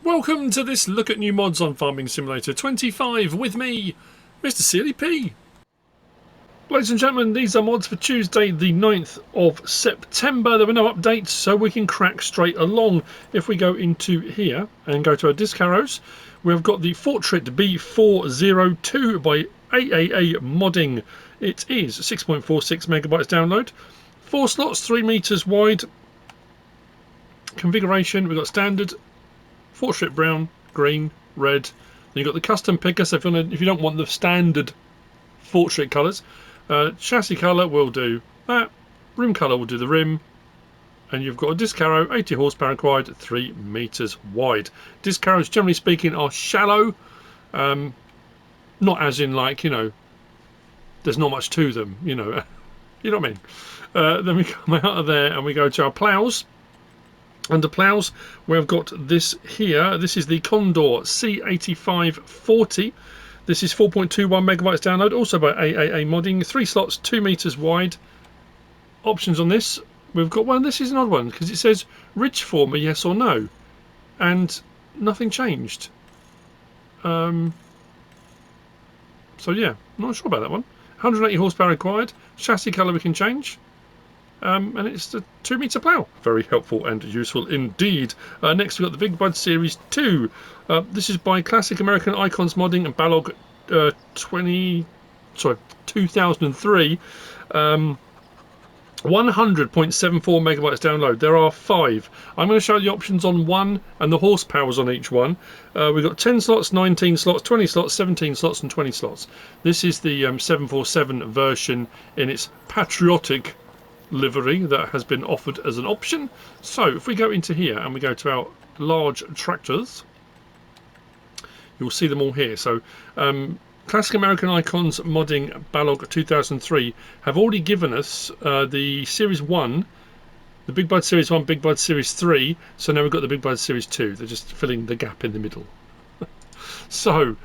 Welcome to this look at new mods on Farming Simulator 25 with me, MrSealyp. Ladies and gentlemen, these are mods for Tuesday the 9th of September. There were no updates, so we can crack straight along. If we go into here and go to our disc arrows, we've got the Fortschritt B402 by AAA modding. It is 6.46 megabytes download, 4 slots, 3 meters wide. Configuration, we've got standard, Fortschritt brown, green, red. Then you've got the custom picker, so if you don't want the standard Fortschritt colours, chassis colour will do that, rim colour will do the rim, and you've got a disc arrow, 80 horsepower required, 3 meters wide. Disc arrows, generally speaking, are shallow, not as in like, you know, there's not much to them, you know, you know what I mean. Then we come out of there and we go to our plows. Under plows, we've got this here. This is the Condor C85-40. This is 4.21 megabytes download, also by AAA modding. 3 slots, 2 meters wide. Options on this, we've got one. This is an odd one because it says ridge former, yes or no, and nothing changed. So yeah, not sure about that one. 180 horsepower required. Chassis colour we can change. And it's the 2 meter plough. Very helpful and useful indeed. Next we've got the BigBud Series 2. This is by Classic American Icons Modding and Balog 2003. 100.74 megabytes download. There are 5. I'm going to show you the options on one and the horsepowers on each one. We've got 10 slots, 19 slots, 20 slots, 17 slots and 20 slots. This is the 747 version in its patriotic livery that has been offered as an option. So if we go into here and we go to our large tractors, you'll see them all here. So Classic American Icons Modding Balog 2003 have already given us the Series 1, the BigBud Series 1, BigBud Series 3, so now we've got the BigBud Series 2. They're just filling the gap in the middle. So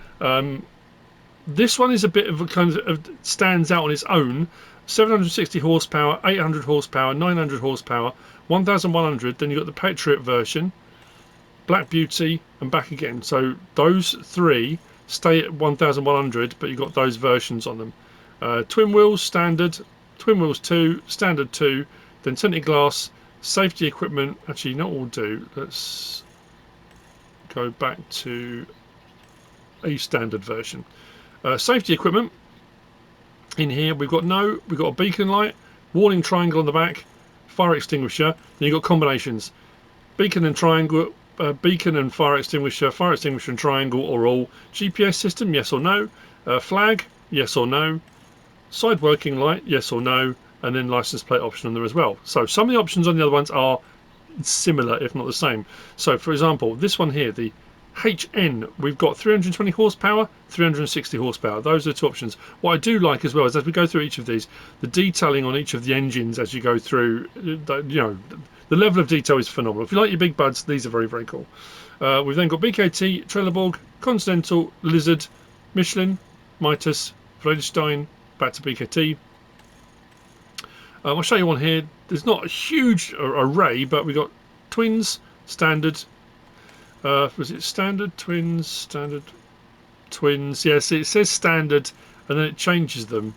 this one is a bit of a kind of stands out on its own. 760 horsepower, 800 horsepower, 900 horsepower, 1100. Then you've got the Patriot version, Black Beauty, and back again. So those 3 stay at 1100, but you've got those versions on them. Twin wheels, standard, twin wheels 2, standard 2, then tinted glass, safety equipment. Actually, not all do. Let's go back to a standard version. Safety equipment. In here we've got a beacon light, warning triangle on the back, fire extinguisher. Then you've got combinations, beacon and triangle, beacon and fire extinguisher and triangle, or all. GPS system, yes or no. Flag, yes or no. Side working light, yes or no. And then license plate option on there as well. So some of the options on the other ones are similar, if not the same. So for example, this one here, the HN, we've got 320 horsepower, 360 horsepower. Those are the 2 options. What I do like as well is as we go through each of these, the detailing on each of the engines as you go through, you know, the level of detail is phenomenal. If you like your big buds, these are very, very cool. We've then got BKT, Trelleborg, Continental, Lizard, Michelin, Mitas, Vredestein, back to BKT. I'll show you one here. There's not a huge array, but we've got twins, standard. Was it standard, twins, standard, twins? Yes, it says standard and then it changes them.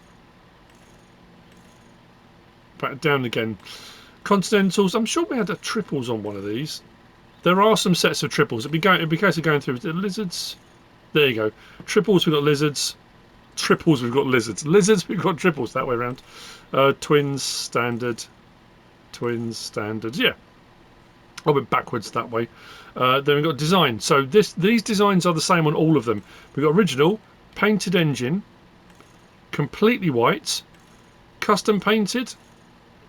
Back down again. Continentals, I'm sure we had a triples on one of these. There are some sets of triples. It'd be case of going through the lizards. There you go. Triples, we've got lizards. Triples, we've got lizards. Lizards, we've got triples that way around. Twins, standard. Twins, standard. Yeah. I went backwards that way. Then we've got design. So these designs are the same on all of them. We've got original, painted engine, completely white, custom painted,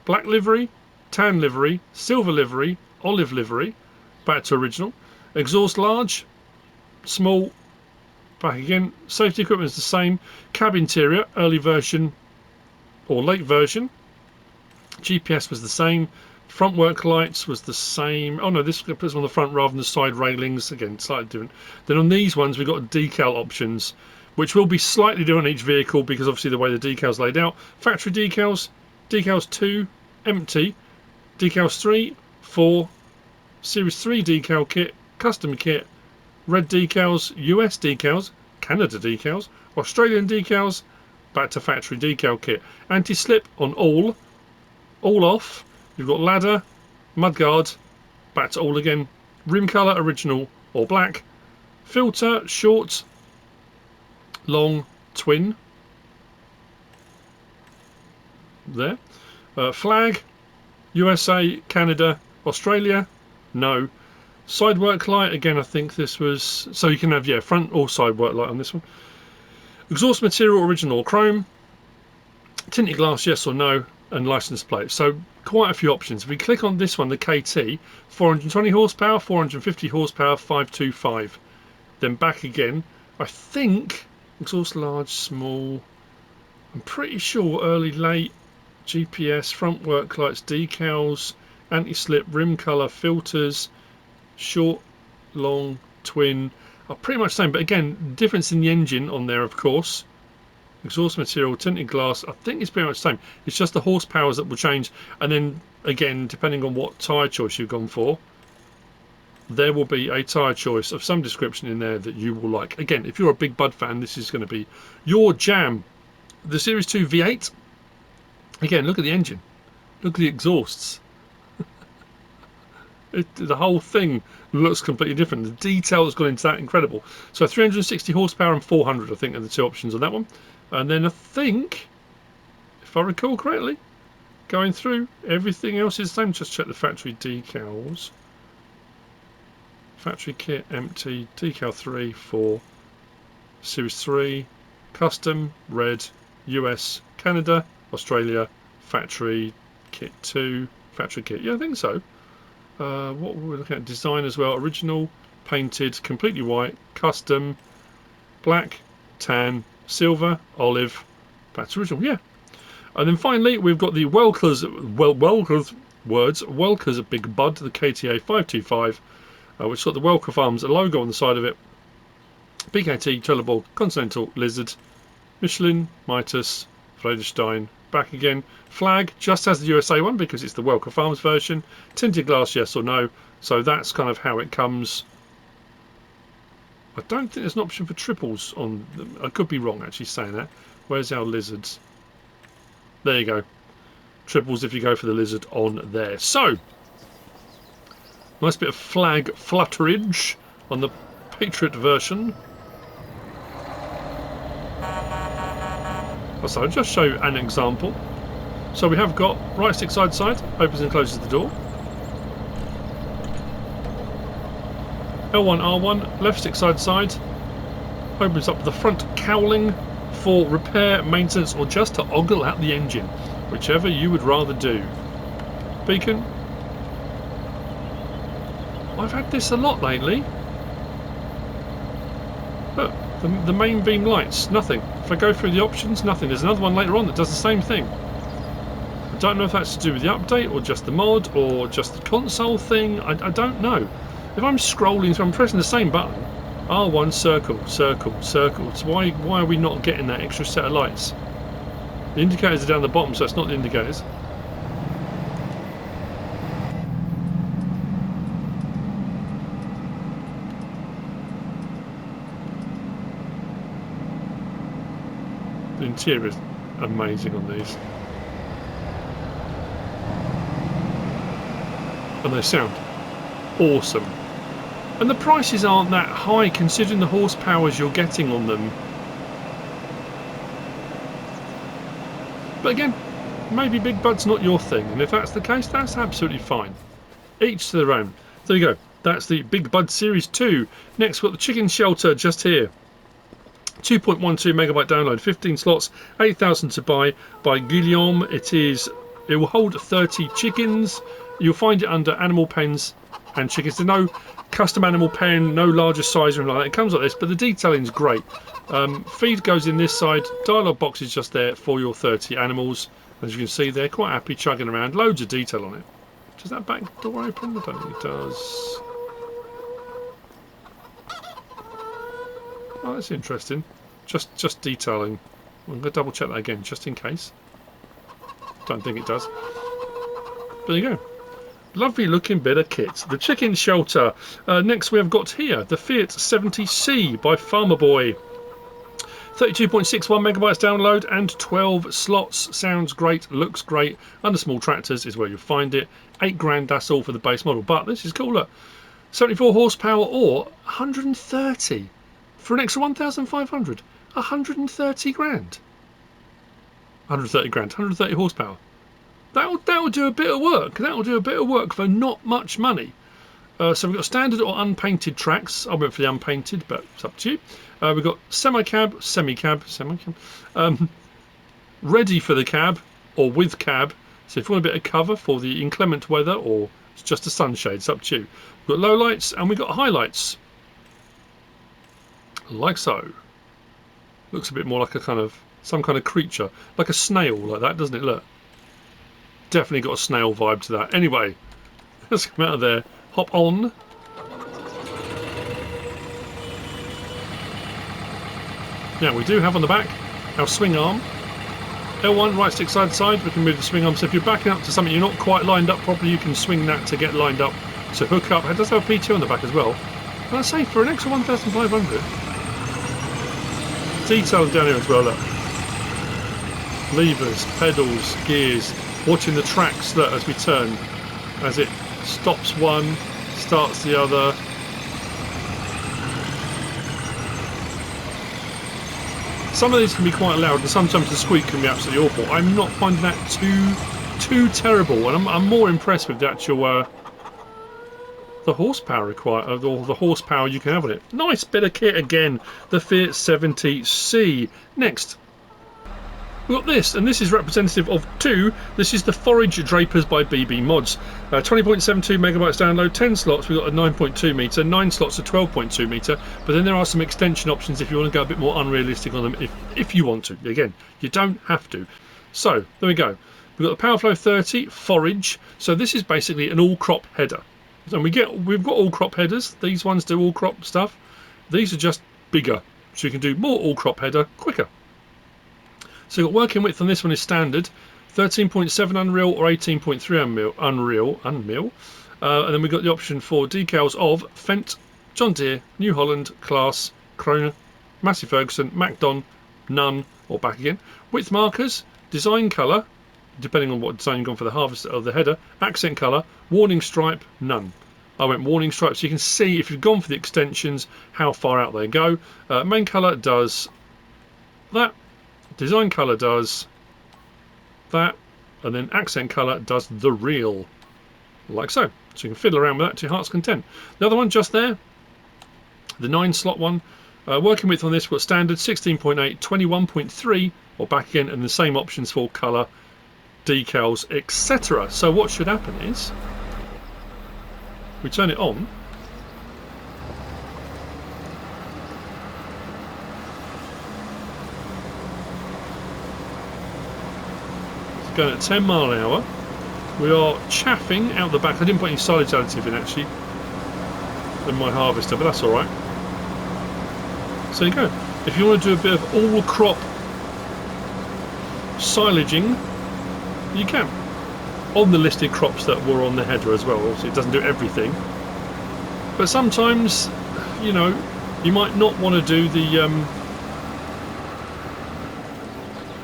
black livery, tan livery, silver livery, olive livery, back to original, exhaust large, small, back again. Safety equipment is the same. Cab interior, early version or late version. GPS was the same. Front work lights was the same. Oh no, this puts on the front rather than the side railings. Again, slightly different. Then on these ones we've got decal options, which will be slightly different on each vehicle because obviously the way the decals laid out. Factory decals, decals 2, empty, decals 3, 4, Series 3 decal kit, custom kit, red decals, US decals, Canada decals, Australian decals, back to factory decal kit. Anti-slip on all off. You've got ladder, mudguard, back to all again. Rim colour original or black. Filter short, long, twin. There. Flag, USA, Canada, Australia, no. Side work light, again I think this was, so you can have, yeah, front or side work light on this one. Exhaust material original chrome, tinted glass yes or no, and license plate. So quite a few options. If we click on this one, the KT, 420 horsepower, 450 horsepower, 525. Then back again, I think exhaust large, small, I'm pretty sure early, late, GPS, front work lights, decals, anti-slip, rim colour, filters, short, long, twin are pretty much the same, but again, difference in the engine on there, of course. Exhaust material, tinted glass, I think it's pretty much the same. It's just the horsepowers that will change, and then again, depending on what tyre choice you've gone for, there will be a tyre choice of some description in there that you will like. Again, if you're a BigBud fan, this is going to be your jam. The Series 2 V8, again, look at the engine, look at the exhausts. The whole thing looks completely different. The detail that's gone into that, incredible. So 360 horsepower and 400, I think, are the two options on that one. And then I think, if I recall correctly, going through, everything else is the same. Just check the factory decals. Factory kit, empty, decal 3, 4, Series 3, custom, red, US, Canada, Australia, factory kit 2, factory kit, yeah, I think so. What were we looking at? Design as well, original, painted, completely white, custom, black, tan, silver, olive, that's original, yeah. And then finally we've got the Welker's BigBud, the KTA 525, which got the Welker Farms logo on the side of it. BKT, Trelleborg, Continental, Lizard, Michelin, Mitas, Friedrichstein, back again. Flag just has the USA one because it's the Welker Farms version. Tinted glass, yes or no. So that's kind of how it comes. I don't think there's an option for triples on them. I could be wrong actually saying that. Where's our Lizards? There you go. Triples if you go for the Lizard on there. So, nice bit of flag flutterage on the Patriot version. So I'll just show you an example. So we have got right stick side side, opens and closes the door. L1 R1, left stick side side, opens up the front cowling for repair, maintenance, or just to ogle out the engine, whichever you would rather do. Beacon. I've had this a lot lately. Look, the main beam lights, nothing. If I go through the options, nothing. There's another one later on that does the same thing. I don't know if that's to do with the update or just the mod or just the console thing. I don't know. If I'm scrolling through, I'm pressing the same button. R1, circle, circle, circle. So why are we not getting that extra set of lights? The indicators are down the bottom, so it's not the indicators. The interior is amazing on these. And they sound awesome. And the prices aren't that high considering the horsepowers you're getting on them. But again, maybe BigBud's not your thing, and if that's the case, that's absolutely fine. Each to their own. There you go. That's the BigBud Series 2. Next, we've got the chicken shelter just here. 2.12 megabyte download, 15 slots, 8,000 to buy by GuiLaum. It will hold 30 chickens. You'll find it under animal pens and chickens. There's no custom animal pen, no larger size or anything like that. It comes like this, but the detailing is great. Feed goes in this side. Dialogue box is just there for your 30 animals. As you can see, they're quite happy chugging around. Loads of detail on it. Does that back door open? I don't think it does. Oh, that's interesting. Just detailing. I'm going to double check that again, just in case. Don't think it does. There you go. Lovely looking bit of kit. The chicken shelter. Next we have got here the Fiat 70C by FarmerBoy. 32.61 megabytes download and 12 slots. Sounds great, looks great. Under small tractors is where you'll find it. 8 grand, that's all for the base model. But this is cooler. 74 horsepower or 130 for an extra 1,500. 130 grand. 130 grand, 130 horsepower. That'll do a bit of work. That'll do a bit of work for not much money. So we've got standard or unpainted tracks. I went for the unpainted, but it's up to you. We've got semi-cab, ready for the cab or with cab. So if you want a bit of cover for the inclement weather or it's just a sunshade, it's up to you. We've got low lights and we've got highlights. Like so. Looks a bit more like a kind of, some kind of creature. Like a snail like that, doesn't it? Look. Definitely got a snail vibe to that. Anyway, let's come out of there. Hop on. Now we do have on the back our swing arm. L1 right stick side to side, we can move the swing arm. So if you're backing up to something you're not quite lined up properly, you can swing that to get lined up to hook up. It does have a P2 on the back as well. And I say for an extra 1,500. Details down here as well, look. Levers, pedals, gears. Watching the tracks, look, as we turn. As it stops one, starts the other. Some of these can be quite loud and sometimes the squeak can be absolutely awful. I'm not finding that too terrible, and I'm more impressed with the actual the horsepower required, or the horsepower you can have on it. Nice bit of kit again, the Fiat 70C. Next, we've got this, and this is representative of two. This is the Forage Drapers by BB Mods. 20.72 megabytes download, 10 slots. We've got a 9.2 metre, 9 slots, a 12.2 metre. But then there are some extension options if you want to go a bit more unrealistic on them, if you want to. Again, you don't have to. So, there we go. We've got the PowerFlow 30 Forage. So this is basically an all-crop header. And we've got all-crop headers. These ones do all-crop stuff. These are just bigger. So you can do more all-crop header quicker. So you've got working width on this one is standard, 13.7 Unreal or 18.3 Unreal. And then we've got the option for decals of Fendt, John Deere, New Holland, Class, Krone, Massey Ferguson, Macdon, none, or back again. Width markers, design colour, depending on what design you've gone for the harvest of the header, accent colour, warning stripe, none. I went warning stripe, so you can see if you've gone for the extensions how far out they go. Main colour does that. Design colour does that, and then accent colour does the real, like so. So you can fiddle around with that to your heart's content. The other one just there, the 9 slot one, working width on this, we've got standard 16.8, 21.3, or back again, and the same options for colour, decals, etc. So what should happen is, we turn it on. Going at 10 mile an hour. We are chaffing out the back. I didn't put any silage additive in actually in my harvester, but that's alright. So there you go. If you want to do a bit of all crop silaging, you can. On the listed crops that were on the header as well. Obviously it doesn't do everything. But sometimes, you know, you might not want to do the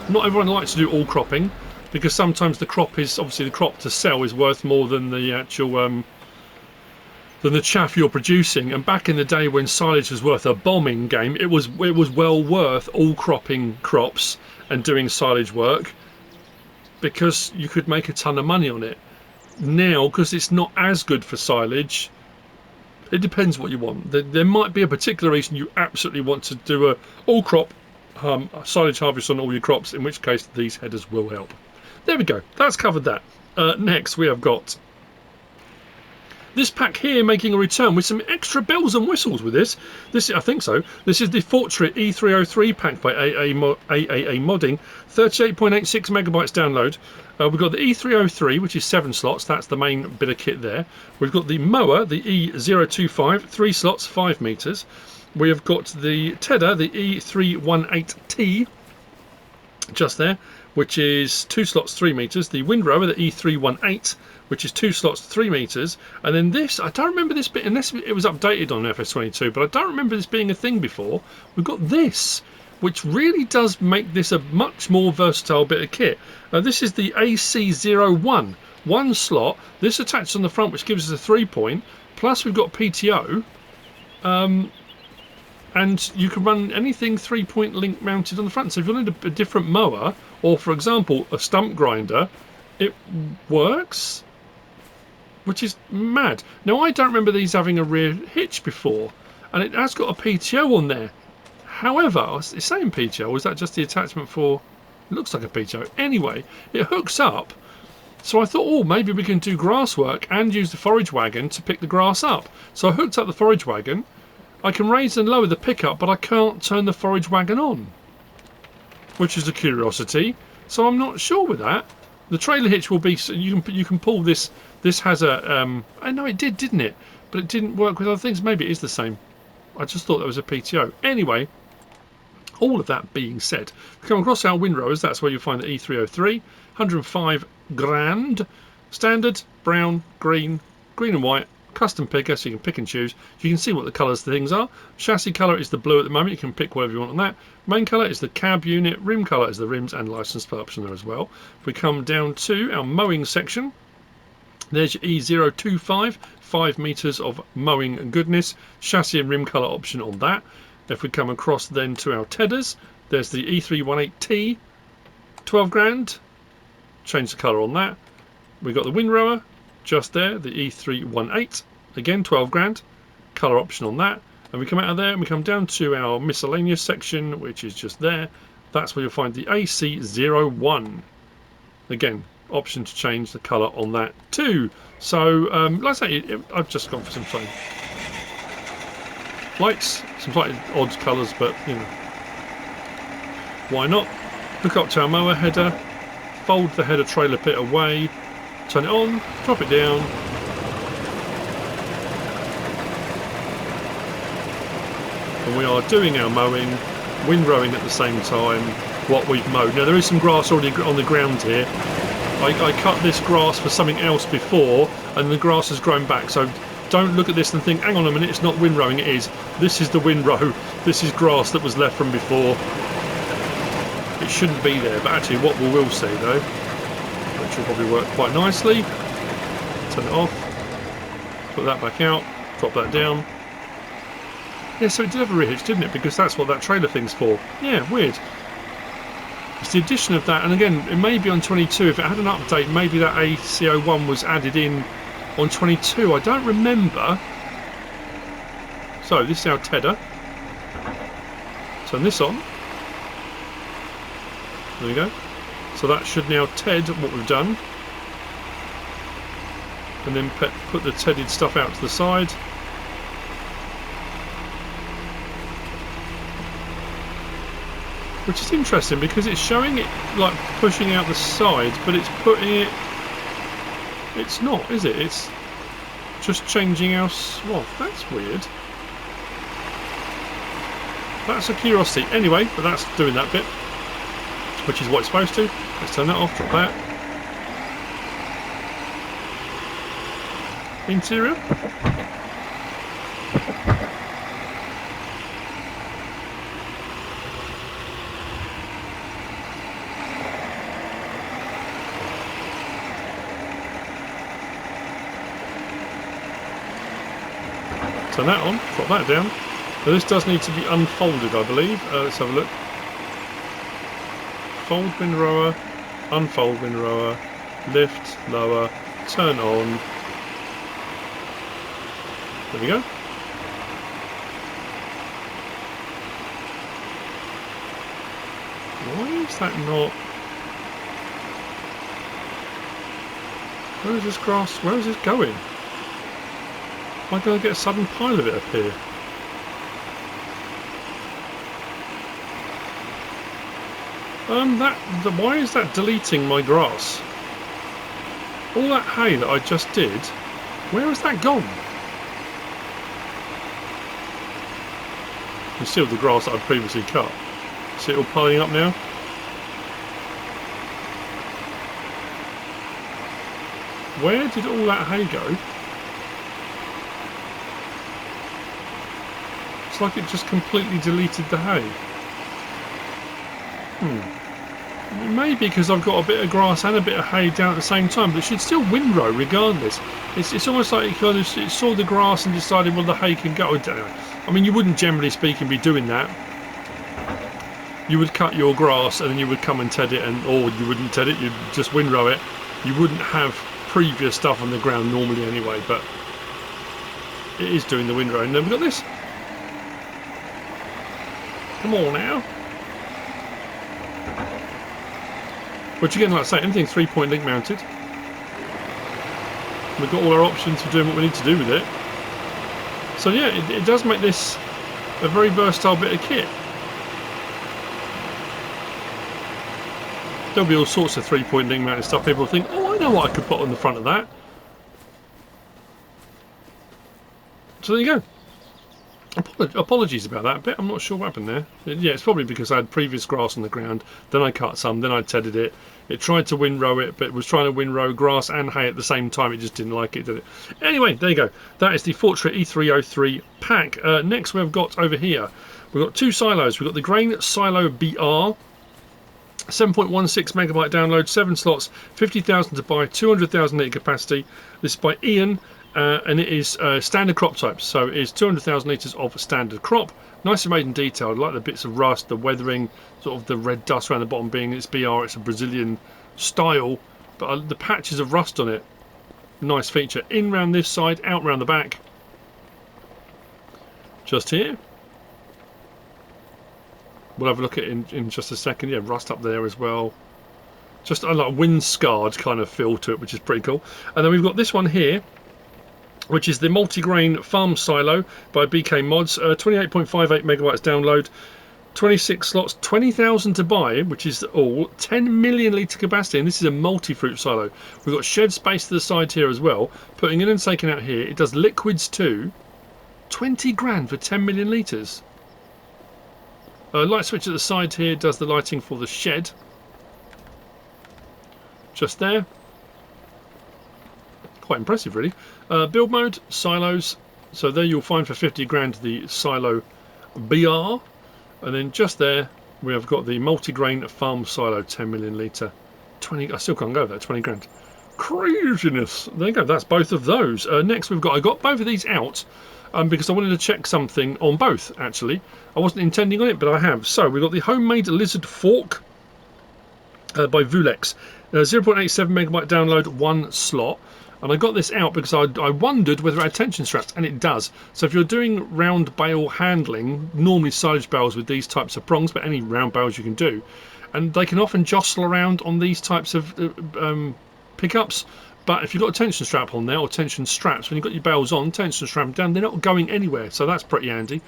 not everyone likes to do all cropping, because sometimes the crop is, obviously the crop to sell is worth more than the actual than the chaff you're producing. And back in the day when silage was worth a bombing game, it was well worth all cropping crops and doing silage work, because you could make a ton of money on it. Now, because it's not as good for silage, it depends what you want. There might be a particular reason you absolutely want to do a all crop silage harvest on all your crops, in which case these headers will help. There we go, that's covered that. Next we have got this pack here making a return with some extra bells and whistles with this. I think so. This is the Fortschritt E303 pack by AAA Modding. 38.86 megabytes download. We've got the E303, which is 7 slots. That's the main bit of kit there. We've got the mower, the E025, 3 slots, 5 meters. We have got the tedder, the E318T, just there. which is 2 slots 3 meters, the windrower, the E318, which is 2 slots 3 meters, and then this, I don't remember this bit unless it was updated on FS22, but I don't remember this being a thing before. We've got this, which really does make this a much more versatile bit of kit. This is the AC01, 1 slot, this attached on the front, which gives us a 3-point, plus we've got PTO, and you can run anything 3-point link mounted on the front. So if you need a different mower, or for example a stump grinder, it works, which is mad. Now I don't remember these having a rear hitch before, and it has got a PTO on there. However, it's saying PTO, or is that just the attachment for, it looks like a PTO. Anyway, it hooks up, so I thought, oh, maybe we can do grass work and use the forage wagon to pick the grass up. So I hooked up the forage wagon. I can raise and lower the pickup, but I can't turn the forage wagon on, which is a curiosity. So I'm not sure with that. The trailer hitch will be, so you can pull this. This has a I know it did, didn't it? But it didn't work with other things. Maybe it is the same. I just thought that was a PTO. Anyway, all of that being said, we come across our windrowers. That's where you'll find the E303, 105 grand, standard, brown, green and white. Custom picker, so you can pick and choose. You can see what the colours the things are. Chassis colour is the blue at the moment. You can pick whatever you want on that. Main colour is the cab unit. Rim colour is the rims, and licence plate option there as well. If we come down to our mowing section, there's your E025, 5 metres of mowing goodness. Chassis and rim colour option on that. If we come across then to our tedders, there's the E318T, 12 grand. Change the colour on that. We've got the windrower. Just there, the E318, again 12 grand, colour option on that. And we come out of there and we come down to our miscellaneous section, which is just there. That's where you'll find the AC01. Again, option to change the colour on that too. So, like I say, I've just gone for some slightly lights, some slightly odd colours, but you know, why not? Hook up to our mower header, fold the header trailer bit away, turn it on, drop it down, and we are doing our mowing, windrowing at the same time what we've mowed. Now there is some grass already on the ground here. I cut this grass for something else before and the grass has grown back, so don't look at this and think, hang on a minute, it's not windrowing. It is. This is the windrow. This is grass that was left from before. It shouldn't be there, but actually what we will see though, which will probably work quite nicely. Turn it off, put that back out, drop that down. Yeah, so it did have a rear hitch, didn't it? Because that's what that trailer thing's for. Yeah, weird. It's the addition of that, and again, it may be on 22. If it had an update, maybe that AC01 was added in on 22. I don't remember. So this is our tedder. Turn this on. There we go. So that should now ted what we've done, and then put the tedded stuff out to the side. Which is interesting because it's showing it like pushing out the sides, but it's putting it, it's not, is it? It's just changing our, well, that's weird. That's a curiosity. Anyway, but that's doing that bit, which is what it's supposed to. Let's turn that off, drop that. Interior. Turn that on, drop that down. Now this does need to be unfolded, I believe. Let's have a look. Fold windrower, unfold windrower, lift, lower, turn on. There we go. Why is that not? Where is this grass? Where is this going? Am I going to get a sudden pile of it up here? Why is that deleting my grass? All that hay that I just did, where has that gone? You see all the grass that I previously cut. See it all piling up now? Where did all that hay go? It's like it just completely deleted the hay. Maybe because I've got a bit of grass and a bit of hay down at the same time, but it should still windrow regardless. It's almost like it saw the grass and decided, well, the hay can go. I mean, you wouldn't, generally speaking, be doing that. You would cut your grass and then you would come and ted it, or you wouldn't ted it, you'd just windrow it. You wouldn't have previous stuff on the ground normally anyway, but it is doing the windrow. And then we've got this. Come on now. Which again, like I say, anything 3-point link mounted. We've got all our options for doing what we need to do with it. So yeah, it does make this a very versatile bit of kit. There'll be all sorts of 3-point link mounted stuff. People think, oh, I know what I could put on the front of that. So there you go. Apologies about that bit. I'm not sure what happened there. Yeah, it's probably because I had previous grass on the ground, then I cut some, then I tedded it. It tried to windrow it, but it was trying to windrow grass and hay at the same time. It just didn't like it, did it? Anyway, there you go. That is the Fortschritt E303 pack. Next we've got over here, we've got two silos. We've got the Grain Silo BR, 7.16 megabyte download, 7 slots, 50,000 to buy, 200,000 litre capacity. This is by Ian. And it is standard crop types, so it is 200,000 litres of standard crop. Nicely made and detailed. I like the bits of rust, the weathering, sort of the red dust around the bottom being its BR. It's a Brazilian style, but the patches of rust on it, nice feature. In round this side, out round the back. Just here. We'll have a look at it in just a second. Yeah, rust up there as well. Just a like wind-scarred kind of feel to it, which is pretty cool. And then we've got this one here, which is the Multigrain Farm Silo by BK Mods, 28.58 megabytes download, 26 slots, 20,000 to buy, which is all 10 million litre capacity, and this is a multi-fruit silo. We've got shed space to the side here as well, putting in and taking out here. It does liquids too. 20 grand for 10 million litres. Light switch at the side here does the lighting for the shed. Just there. Quite impressive, really. Build mode, silos. So there you'll find for 50 grand the Silo BR. And then just there we have got the Multigrain Farm Silo 10 million litre. 20, I still can't go there, 20 grand. Craziness. There you go, that's both of those. Next I got both of these out because I wanted to check something on both, actually. I wasn't intending on it, but I have. So we've got the homemade lizard fork by VuleX. 0.87 megabyte download, 1 slot. And I got this out because I wondered whether it had tension straps, and it does. So if you're doing round bale handling, normally silage bales with these types of prongs, but any round bales you can do, and they can often jostle around on these types of pickups. But if you've got a tension strap on there, or tension straps, when you've got your bales on, tension strap them down, they're not going anywhere, so that's pretty handy.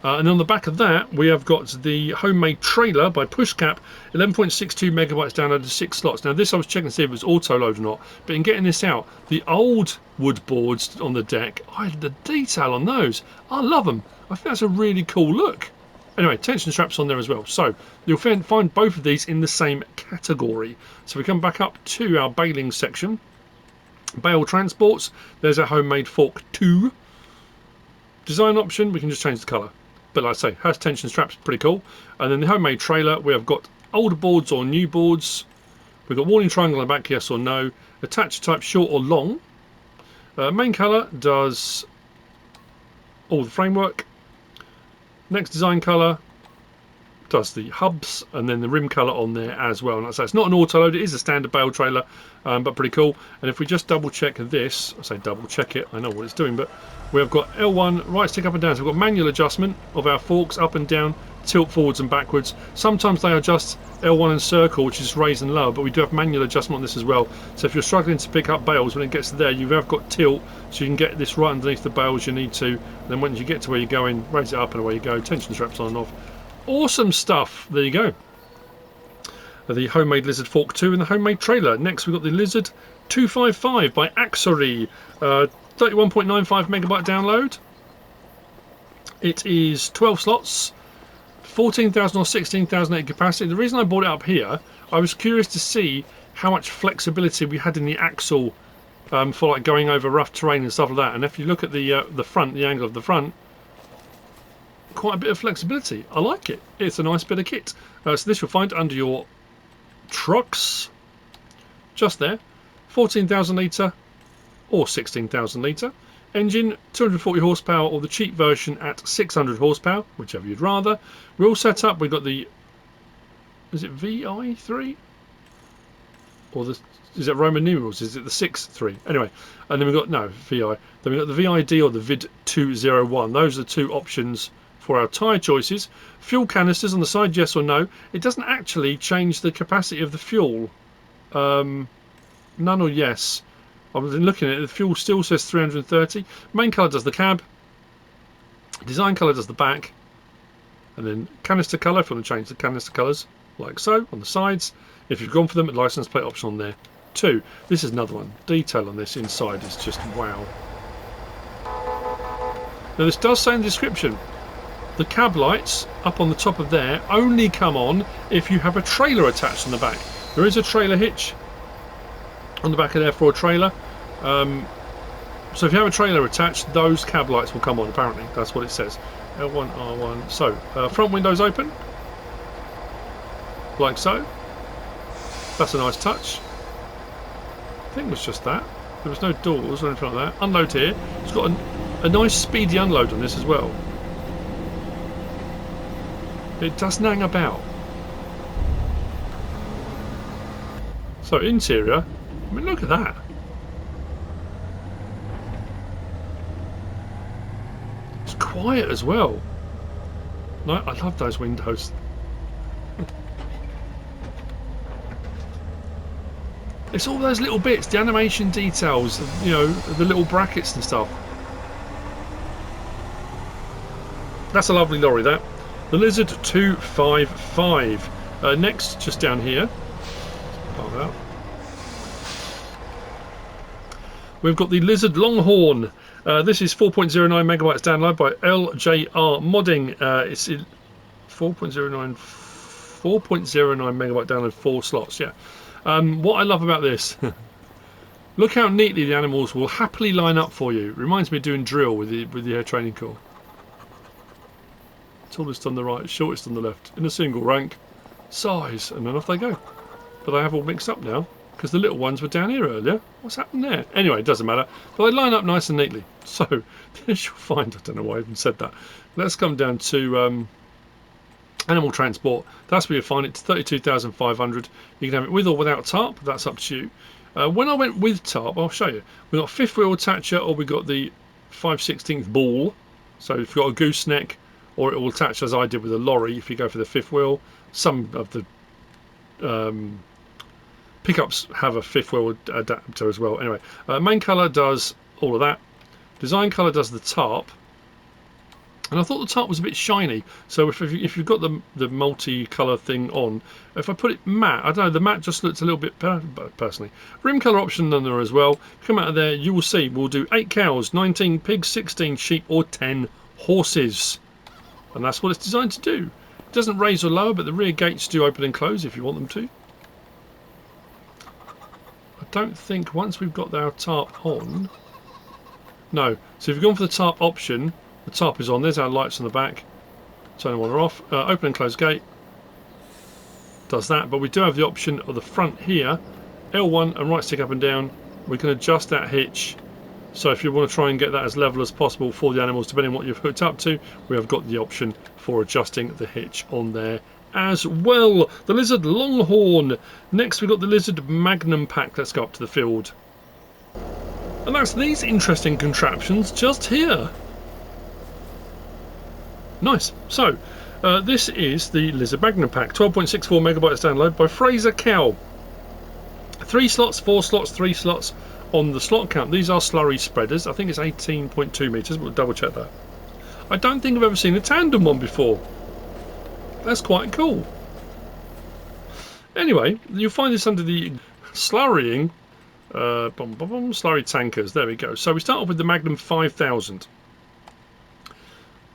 And on the back of that, we have got the homemade trailer by Puszkap, 11.62 megabytes downloaded, 6 slots. Now this I was checking to see if it was auto load or not, but in getting this out, the old wood boards on the deck, the detail on those, I love them. I think that's a really cool look. Anyway, tension straps on there as well. So you'll find both of these in the same category. So we come back up to our baling section. Bale transports, there's a homemade fork 2. Design option, we can just change the colour. But like I say, has tension straps, pretty cool. And then the homemade trailer, we have got older boards or new boards. We've got warning triangle on the back, yes or no. Attach type short or long. Main colour does all the framework. Next design colour does the hubs, and then the rim colour on there as well. And like I say, it's not an auto load, it is a standard bale trailer, but pretty cool. And if we just double check this, I say double check it, I know what it's doing, but we have got L1 right stick up and down. So we've got manual adjustment of our forks up and down, tilt forwards and backwards. Sometimes they adjust L1 and circle, which is raise and lower, but we do have manual adjustment on this as well. So if you're struggling to pick up bales, when it gets to there, you have got tilt, so you can get this right underneath the bales you need to. And then once you get to where you're going, raise it up and away you go. Tension straps on and off. Awesome stuff. There you go. The homemade lizard fork 2 and the homemade trailer. Next we've got the lizard 255 by Axary, 31.95 megabyte download. It is 12 slots, 14,000 or 16,000 capacity. The reason I bought it up here, I was curious to see how much flexibility we had in the axle for like going over rough terrain and stuff like that. And if you look at the front, the angle of the front, quite a bit of flexibility. I like it. It's a nice bit of kit. So this you'll find under your trucks, just there. 14,000 litre or 16,000 litre. Engine 240 horsepower or the cheap version at 600 horsepower, whichever you'd rather. We're all set up. We've got the, is it VI3? Or the, is it Roman numerals? Is it the 6-3? Anyway, and then we've got, no, VI. Then we've got the VID or the VID201. Those are the two options for our tyre choices. Fuel canisters on the side, yes or no. It doesn't actually change the capacity of the fuel. None or yes. I've been looking at it, the fuel still says 330. Main colour does the cab. Design colour does the back. And then canister colour, if you want to change the canister colours, like so, on the sides. If you've gone for them, a license plate option on there too. This is another one. Detail on this inside is just wow. Now this does say in the description, the cab lights up on the top of there only come on if you have a trailer attached on the back. There is a trailer hitch on the back of there for a trailer. So if you have a trailer attached, those cab lights will come on, apparently. That's what it says. L1, R1. So, front windows open. Like so. That's a nice touch. I think it was just that. There was no doors or anything like that. Unload here. It's got a nice speedy unload on this as well. It doesn't hang about. So interior, I mean, look at that. It's quiet as well. No, I love those windows. It's all those little bits, the animation details, you know, the little brackets and stuff. That's a lovely lorry, that. The Lizard 255. Next, just down here. Park that. We've got the Lizard Longhorn. This is 4.09 megabytes download by LJR Modding. It's 4.09 megabyte download, 4 slots. Yeah. What I love about this, look how neatly the animals will happily line up for you. Reminds me of doing drill with the air training corps. Tallest on the right, shortest on the left, in a single rank, size, and then off they go. But I have all mixed up now, because the little ones were down here earlier. What's happened there? Anyway, it doesn't matter. But they line up nice and neatly. So, as you'll find, I don't know why I even said that. Let's come down to animal transport. That's where you find it, 32,500. You can have it with or without tarp, that's up to you. When I went with tarp, I'll show you. We've got fifth wheel attacher, or we've got the 5/16 ball. So if you've got a gooseneck, or it will attach as I did with a lorry if you go for the fifth wheel. Some of the pickups have a fifth wheel adapter as well. Anyway, main colour does all of that. Design colour does the tarp. And I thought the tarp was a bit shiny. So if you've got the multi-colour thing on, if I put it matte, I don't know, the matte just looks a little bit personally. Rim colour option on there as well. Come out of there, you will see we'll do 8 cows, 19 pigs, 16 sheep, or 10 horses. And that's what it's designed to do. It doesn't raise or lower, but the rear gates do open and close if you want them to. I don't think once we've got our tarp on... No. So if you've gone for the tarp option, the tarp is on. There's our lights on the back. Turn them on or off. Open and close gate. Does that. But we do have the option of the front here. L1 and right stick up and down. We can adjust that hitch. So if you want to try and get that as level as possible for the animals, depending on what you've hooked up to, we have got the option for adjusting the hitch on there as well. The Lizard Longhorn. Next we've got the Lizard Magnum pack. Let's go up to the field. And that's these interesting contraptions just here. Nice. So, this is the Lizard Magnum pack. 12.64 megabytes download by Fraser Cow. 3 slots, 4 slots, 3 slots. On the slot count, these are slurry spreaders. I think it's 18.2 metres, we'll double check that. I don't think I've ever seen a tandem one before. That's quite cool. Anyway, you'll find this under the slurrying slurry tankers. There we go. So we start off with the Magnum 5000.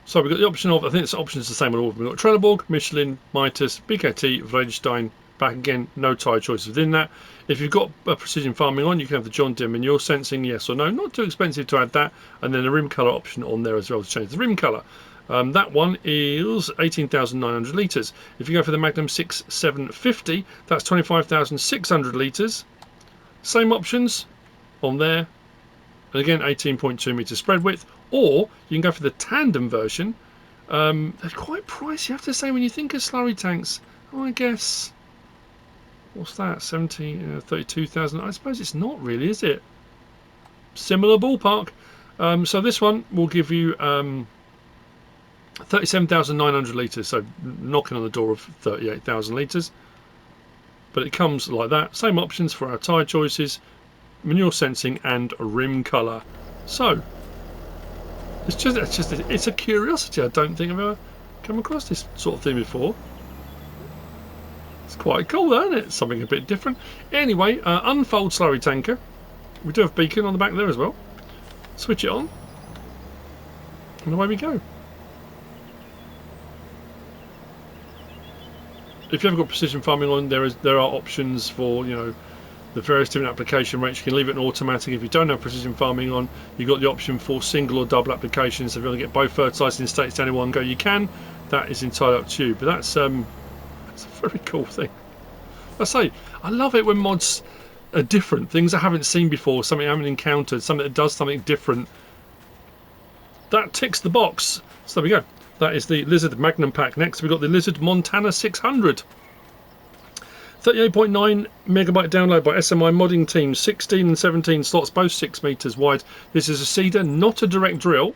So we've got the option of, I think the option is the same on all of them. We've got Trelleborg, Michelin, Mitas, BKT, Vredestein, Back again, no tyre choices within that. If you've got precision farming on, you can have the John Deere manure sensing, yes or no. Not too expensive to add that. And then a rim colour option on there as well to change the rim colour. That one is 18,900 litres. If you go for the Magnum 6750, that's 25,600 litres. Same options on there. And again, 18.2 metre spread width. Or you can go for the tandem version. They're quite pricey, I have to say, when you think of slurry tanks. Oh, I guess, what's that, 32,000? I suppose it's not really, is it? Similar ballpark. So this one will give you 37,900 litres, so knocking on the door of 38,000 litres. But it comes like that. Same options for our tyre choices, manure sensing and rim colour. So it's a curiosity. I don't think I've ever come across this sort of thing before. It's quite cool though, isn't it? Something a bit different. Anyway, unfold slurry tanker. We do have beacon on the back there as well. Switch it on, and away we go. If you haven't got precision farming on, there are options for, you know, the various different application rates. You can leave it in automatic. If you don't have precision farming on, you've got the option for single or double applications. So if you want to get both fertilising states down in one go, you can. That is entirely up to you. But that's a very cool thing. I say, I love it when mods are different. Things I haven't seen before, something I haven't encountered, something that does something different. That ticks the box. So there we go. That is the Lizard Magnum pack. Next we've got the Lizard Montana 600. 38.9 megabyte download by SMI modding team. 16 and 17 slots, both 6 meters wide. This is a seeder, not a direct drill.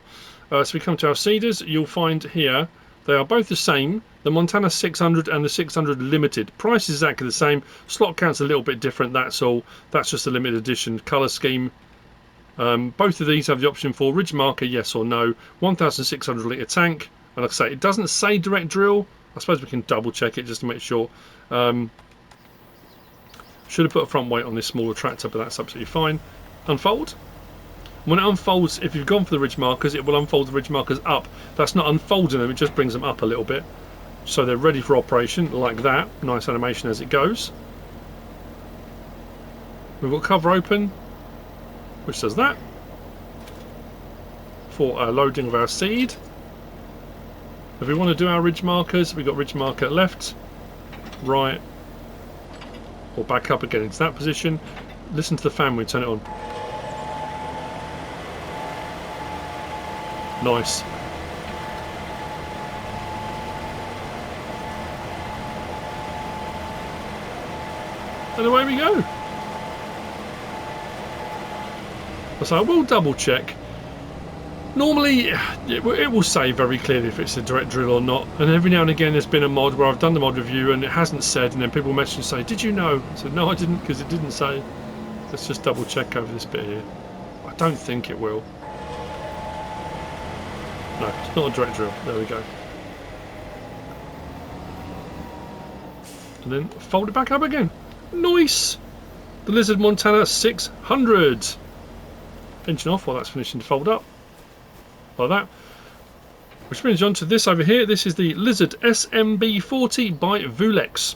So we come to our seeders. You'll find here they are both the same. The Montana 600 and the 600 Limited. Price is exactly the same. Slot count's a little bit different, that's all. That's just a limited edition colour scheme. Both of these have the option for ridge marker, yes or no. 1,600 litre tank. And like I say, it doesn't say direct drill. I suppose we can double check it just to make sure. Should have put a front weight on this smaller tractor, but that's absolutely fine. Unfold. When it unfolds, if you've gone for the ridge markers, it will unfold the ridge markers up. That's not unfolding them, it just brings them up a little bit. So they're ready for operation, like that. Nice animation as it goes. We've got cover open, which does that. For our loading of our seed. If we want to do our ridge markers, we've got ridge marker left, right, or back up again into that position. Listen to the fan when we turn it on. Nice. And away we go. So I will double check. Normally it will say very clearly if it's a direct drill or not, and every now and again there's been a mod where I've done the mod review and it hasn't said, and then people message and say, did you know? I said, no, I didn't, because it didn't say. Let's just double check over this bit here. I don't think it will. No, it's not a direct drill. There we go. And then fold it back up again. Nice! The Lizard Montana 600. Pinching off while that's finishing to fold up. Like that. Which brings on to this over here. This is the Lizard SMB40 by VuleX.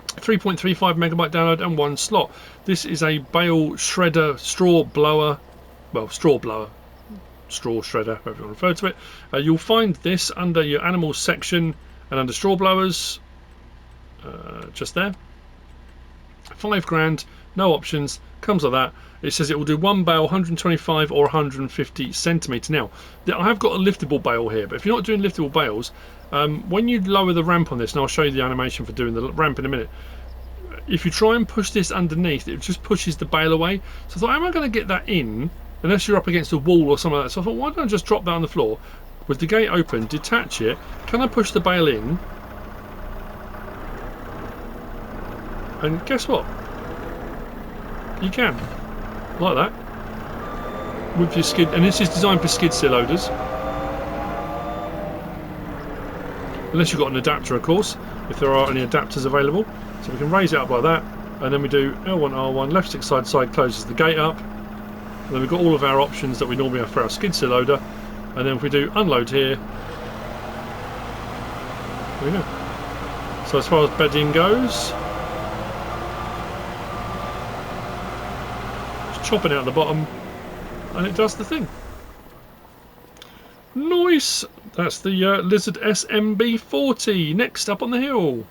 3.35 megabyte download and 1 slot. This is a Bale shredder straw blower. Well, straw blower. Straw shredder, however you want to refer to it. You'll find this under your animals section and under straw blowers. Just there. £5 grand, no options, comes like that. It says it will do one bale, 125 or 150 centimetre. Now, I have got a liftable bale here, but if you're not doing liftable bales, when you lower the ramp on this, and I'll show you the animation for doing the ramp in a minute, if you try and push this underneath, it just pushes the bale away. So I thought, how am I going to get that in, unless you're up against a wall or something like that? So I thought, why don't I just drop that on the floor, with the gate open, detach it, can I push the bale in? And guess what? You can. Like that. With your skid, and this is designed for skid steer loaders. Unless you've got an adapter, of course, if there are any adapters available. So we can raise it up like that, and then we do L1, R1, left stick side, side closes the gate up. And then we've got all of our options that we normally have for our skid steer loader. And then if we do unload here, there we go. So So as far as bedding goes, just chopping out the bottom and it does the thing. Nice! That's the Lizard SMB40. Next up on the hill,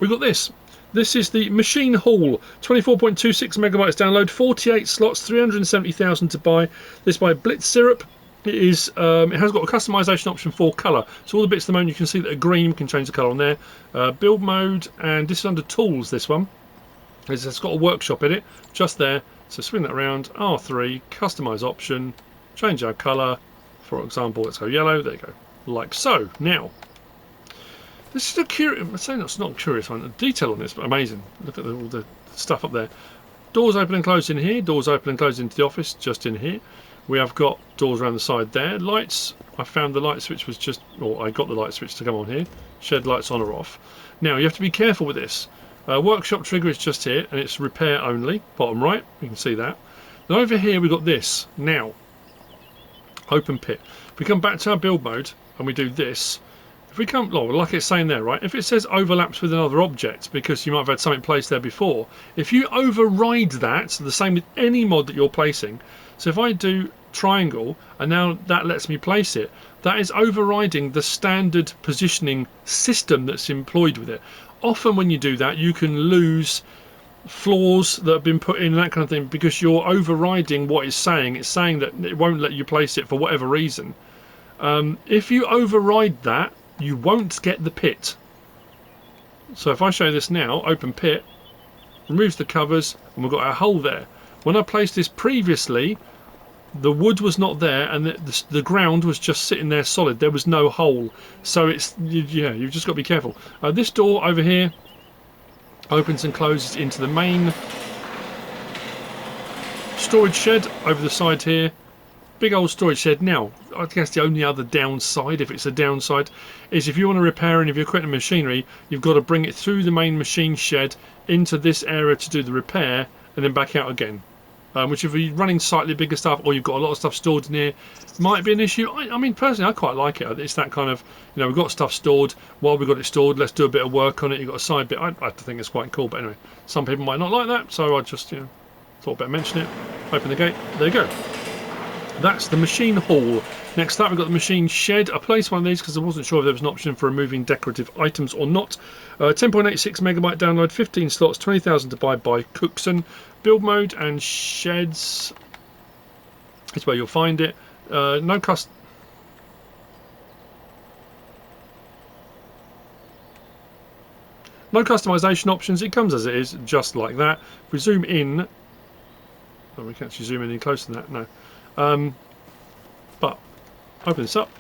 we've got this. This is the Machine Haul, 24.26 megabytes download, 48 slots, 370,000 to buy. This by Blitzsirup. It is. It has got a customization option for colour. So all the bits at the moment you can see that are green, we can change the colour on there. Build mode, and this is under tools. This one. It's got a workshop in it, just there. So swing that around. R3, customise option, change our colour. For example, let's go yellow. There you go, like so. Now. This is a curious. I'm saying it's not a curious one. The detail on this, but amazing. Look at all the stuff up there. Doors open and close in here. Doors open and close into the office, just in here. We have got doors around the side there. Lights. I found the light switch was just, or I got the light switch to come on here. Shed lights on or off. Now you have to be careful with this. Workshop trigger is just here, and it's repair only. Bottom right, you can see that. Then over here we've got this. Now, open pit. If we come back to our build mode and we do this. If we come, like it's saying there, right? If it says overlaps with another object because you might have had something placed there before, if you override that, the same with any mod that you're placing. So if I do triangle and now that lets me place it, that is overriding the standard positioning system that's employed with it. Often when you do that, you can lose floors that have been put in and that kind of thing because you're overriding what it's saying. It's saying that it won't let you place it for whatever reason. If you override that, you won't get the pit. So if I show this now, open pit, removes the covers, and we've got our hole there. When I placed this previously, the wood was not there, and the ground was just sitting there solid. There was no hole. So it's, yeah, you've just got to be careful. This door over here opens and closes into the main storage shed over the side here. Big old storage shed. Now, I guess the only other downside, if it's a downside, is if you want to repair any of your equipment and machinery, you've got to bring it through the main machine shed into this area to do the repair and then back out again. Which if you're running slightly bigger stuff or you've got a lot of stuff stored in here, might be an issue. I mean, personally, I quite like it. It's that kind of, you know, we've got stuff stored. While we've got it stored, let's do a bit of work on it. You've got a side bit. I think it's quite cool. But anyway, some people might not like that. So I just, you know, thought I'd better mention it. Open the gate. There you go. That's the machine hall. Next up, we've got the machine shed. I placed one of these because I wasn't sure if there was an option for removing decorative items or not. 10.86 megabyte download, 15 slots, 20,000 to buy by Cookson. Build mode and sheds is where you'll find it. No customization options. It comes as it is, just like that. If we zoom in, oh, we can actually zoom in any closer than that. No. But open this up.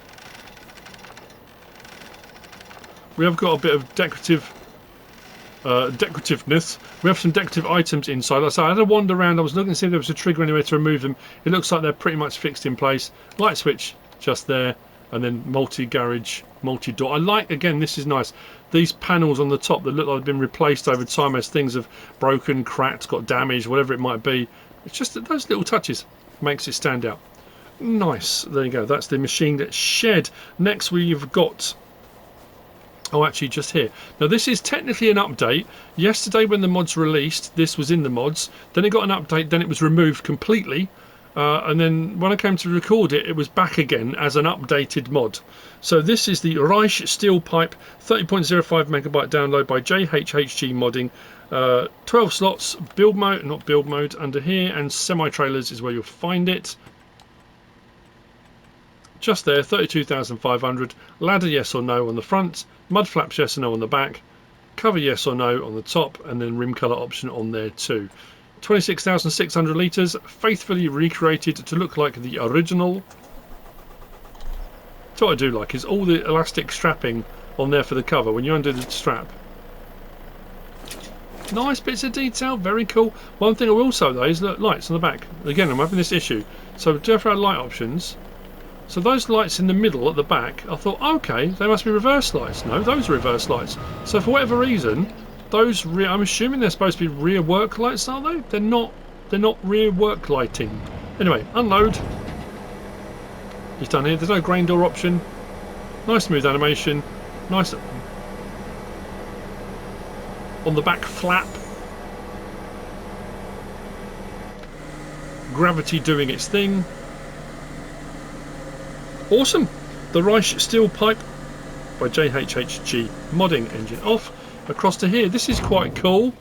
We have got a bit of decorativeness. We have some decorative items inside. So I had a wander around. I was looking to see if there was a trigger anywhere to remove them. It looks like they're pretty much fixed in place. Light switch just there, and then multi-garage, multi-door. I like, again, this is nice. These panels on the top that look like they've been replaced over time as things have broken, cracked, got damaged, whatever it might be. It's just that those little touches makes it stand out. Nice. There you go. That's the machine shed. Next we've got, oh, actually just here. Now this is technically an update. Yesterday when the mods released, this was in the mods. Then it got an update, then it was removed completely. And then when I came to record it, it was back again as an updated mod. So this is the Reisch steel pipe, 30.05 megabyte download by JHHG modding. 12 slots, build mode, not build mode, under here, and semi-trailers is where you'll find it. Just there, 32,500. Ladder yes or no on the front, mud flaps yes or no on the back, cover yes or no on the top, and then rim colour option on there too. 26,600 litres, faithfully recreated to look like the original. So what I do like is all the elastic strapping on there for the cover when you undo the strap. Nice bits of detail, very cool. One thing I will say though is look, lights on the back. Again, I'm having this issue. So do you have our light options? So those lights in the middle at the back, I thought, okay, they must be reverse lights. No, those are reverse lights. So for whatever reason, those I'm assuming they're supposed to be rear work lights, are they? They're not rear work lighting. Anyway, unload. He's done here. There's no grain door option. Nice smooth animation. Nice. on the back flap. Gravity doing its thing. Awesome. The Reisch steel pipe by JHHG modding, engine off. Across to here. This is quite cool.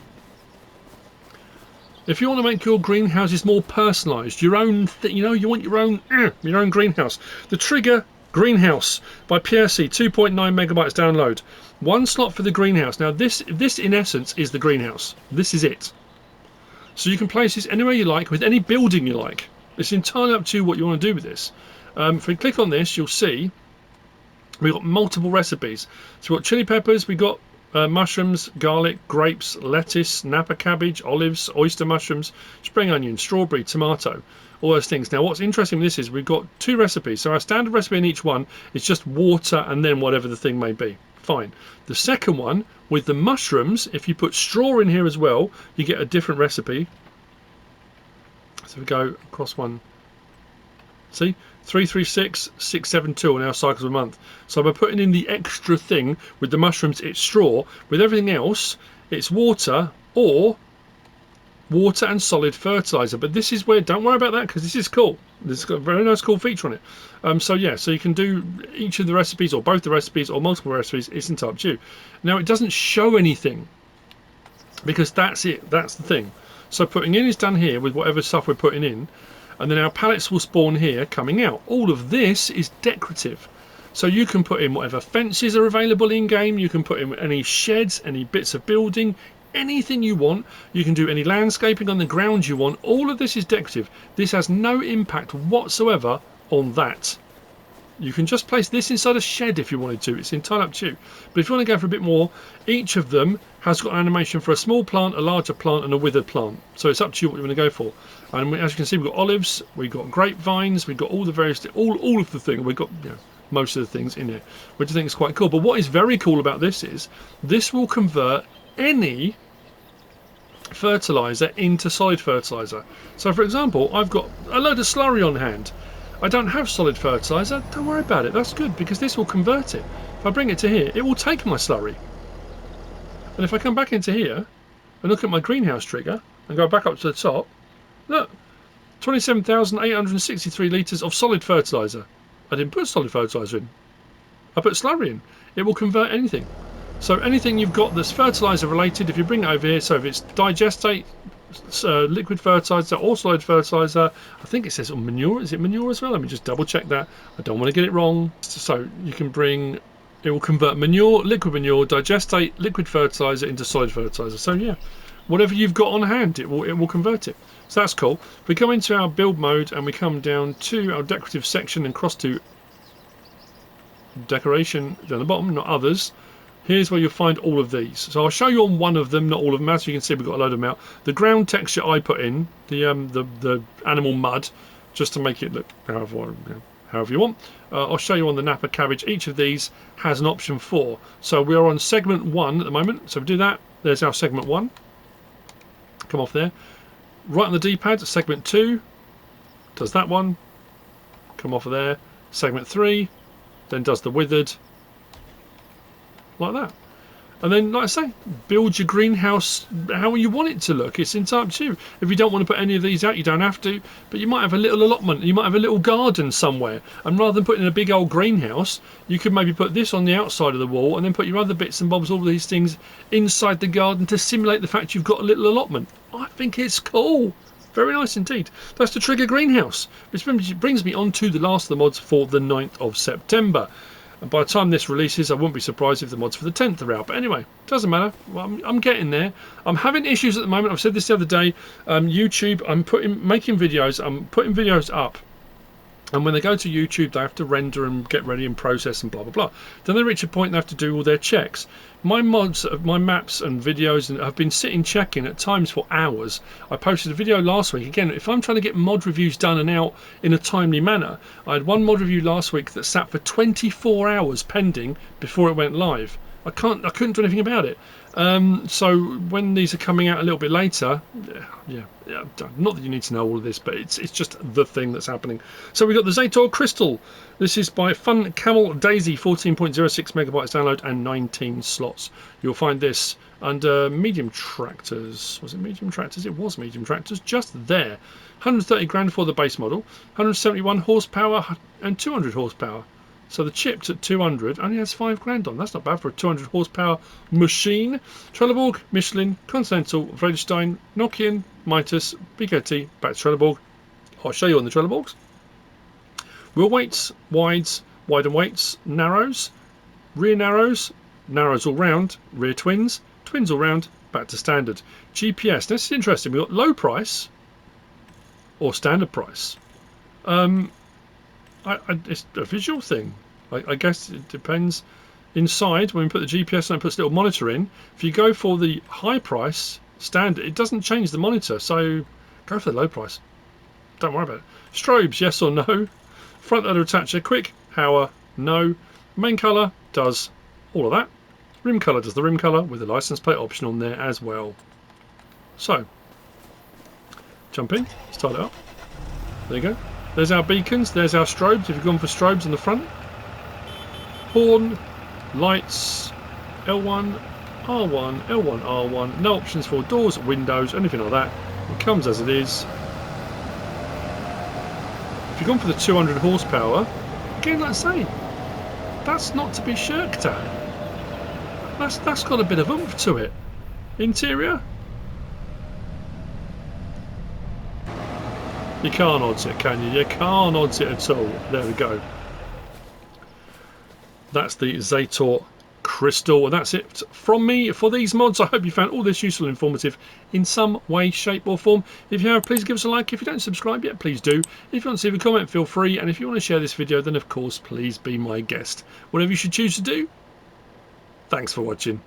If you want to make your greenhouses more personalised, your own, you know, you want your own greenhouse. The Trigger Greenhouse by Piersi, 2.9 megabytes download. One slot for the greenhouse. Now this in essence is the greenhouse. This is it. So you can place this anywhere you like with any building you like. It's entirely up to you what you want to do with this. If we click on this, you'll see we've got multiple recipes. So we've got chili peppers, we've got mushrooms, garlic, grapes, lettuce, napa cabbage, olives, oyster mushrooms, spring onion, strawberry, tomato, all those things. Now what's interesting with this is we've got 2 recipes. So our standard recipe in each one is just water and then whatever the thing may be. Fine. The second one with the mushrooms, if you put straw in here as well, you get a different recipe. So we go across one. See? 336, 672 on our cycles a month. So by putting in the extra thing with the mushrooms, it's straw. With everything else, it's water or water and solid fertilizer. But this is where, don't worry about that because this is cool. This has got a very nice cool feature on it. So yeah, so you can do each of the recipes or both the recipes or multiple recipes. It's entirely up to you. Now it doesn't show anything because that's it. That's the thing. So putting in is done here with whatever stuff we're putting in. And then our pallets will spawn here coming out. All of this is decorative. So you can put in whatever fences are available in game. You can put in any sheds, any bits of building, anything you want. You can do any landscaping on the ground you want. All of this is decorative. This has no impact whatsoever on that. You can just place this inside a shed if you wanted to. It's entirely up to you. But if you want to go for a bit more, each of them has got an animation for a small plant, a larger plant and a withered plant. So it's up to you what you want to go for. And as you can see, we've got olives, we've got grapevines, we've got all the various, all of the things. We've got, you know, most of the things in here, which I think is quite cool. But what is very cool about this is this will convert any fertilizer into solid fertilizer. So for example, I've got a load of slurry on hand. I don't have solid fertilizer. Don't worry about it. That's good because this will convert it. If I bring it to here, it will take my slurry. And if I come back into here and look at my greenhouse trigger and go back up to the top, look, 27,863 litres of solid fertilizer. I didn't put solid fertilizer in. I put slurry in. It will convert anything. So anything you've got that's fertilizer related, if you bring it over here, so if it's digestate, liquid fertilizer or solid fertilizer, I think it says on manure. Is it manure as well? Let me just double check that. I don't want to get it wrong. So you can bring, it will convert manure, liquid manure, digestate, liquid fertilizer into solid fertilizer. So yeah, whatever you've got on hand, it will convert it. So that's cool. We come into our build mode and we come down to our decorative section and cross to decoration down the bottom, not others. Here's where you'll find all of these. So I'll show you on one of them, not all of them. As you can see, we've got a load of them out. The ground texture I put in, the animal mud, just to make it look however you want. I'll show you on the Napa cabbage. Each of these has an option for. So we are on segment 1 at the moment. So we do that. There's our segment 1. Come off there. Right on the D-pad, segment 2 does that one. Come off of there. Segment 3 then does the withered. Like that. And then, like I say, build your greenhouse how you want it to look. It's entirely up to you. If you don't want to put any of these out, you don't have to. But you might have a little allotment. You might have a little garden somewhere. And rather than putting in a big old greenhouse, you could maybe put this on the outside of the wall and then put your other bits and bobs, all of these things, inside the garden to simulate the fact you've got a little allotment. I think it's cool. Very nice indeed. That's the Trigger Greenhouse. Which brings me on to the last of the mods for the 9th of September. And by the time this releases, I wouldn't be surprised if the mods for the 10th are out. But anyway, doesn't matter. Well, I'm getting there. I'm having issues at the moment. I've said this the other day. YouTube, I'm making videos. I'm putting videos up. And when they go to YouTube, they have to render and get ready and process and blah, blah, blah. Then they reach a point they have to do all their checks. My mods, my maps and videos have been sitting checking at times for hours. I posted a video last week. Again, if I'm trying to get mod reviews done and out in a timely manner, I had one mod review last week that sat for 24 hours pending before it went live. I couldn't do anything about it. So when these are coming out a little bit later, yeah, not that you need to know all of this, but it's just the thing that's happening. So we've got the Zetor Crystal. This is by FunCamelDaisy, 14.06 megabytes download and 19 slots. You'll find this Under medium tractors. Was it medium tractors? It was medium tractors, just there. 130 grand for the base model, 171 horsepower and 200 horsepower. So the chipped at 200 only has 5 grand on. That's not bad for a 200 horsepower machine. Trelleborg, Michelin, Continental, Vredestein, Nokian, Mitas, BKT, back to Trelleborg. I'll show you on the Trelleborgs. Wheel weights, wides, wide and weights, narrows, rear narrows, narrows all round, rear twins, twins all round, back to standard. GPS, this is interesting. We've got low price or standard price. It's a visual thing. I guess it depends. Inside, when we put the GPS on, it puts a little monitor in. If you go for the high price standard, it doesn't change the monitor, so go for the low price. Don't worry about it. Strobes, yes or no. Front loader attacher, quick, power, no. Main colour does all of that. Rim colour does the rim colour with the license plate option on there as well. So, jump in, start it up. There you go. There's our beacons, there's our strobes, if you've gone for strobes in the front. Horn, lights, L1, R1, L1, R1, no options for doors, windows, anything like that. It comes as it is. If you've gone for the 200 horsepower, again, like I say, that's not to be shirked at. That's got a bit of oomph to it. Interior, you can't odds it, can you? You can't odds it at all. There we go. That's the Zetor Crystal, and that's it from me for these mods. I hope you found all this useful and informative in some way, shape or form. If you have, please give us a like. If you don't subscribe yet, please do. If you want to leave a comment, feel free. And if you want to share this video, then of course, please be my guest. Whatever you should choose to do. Thanks for watching.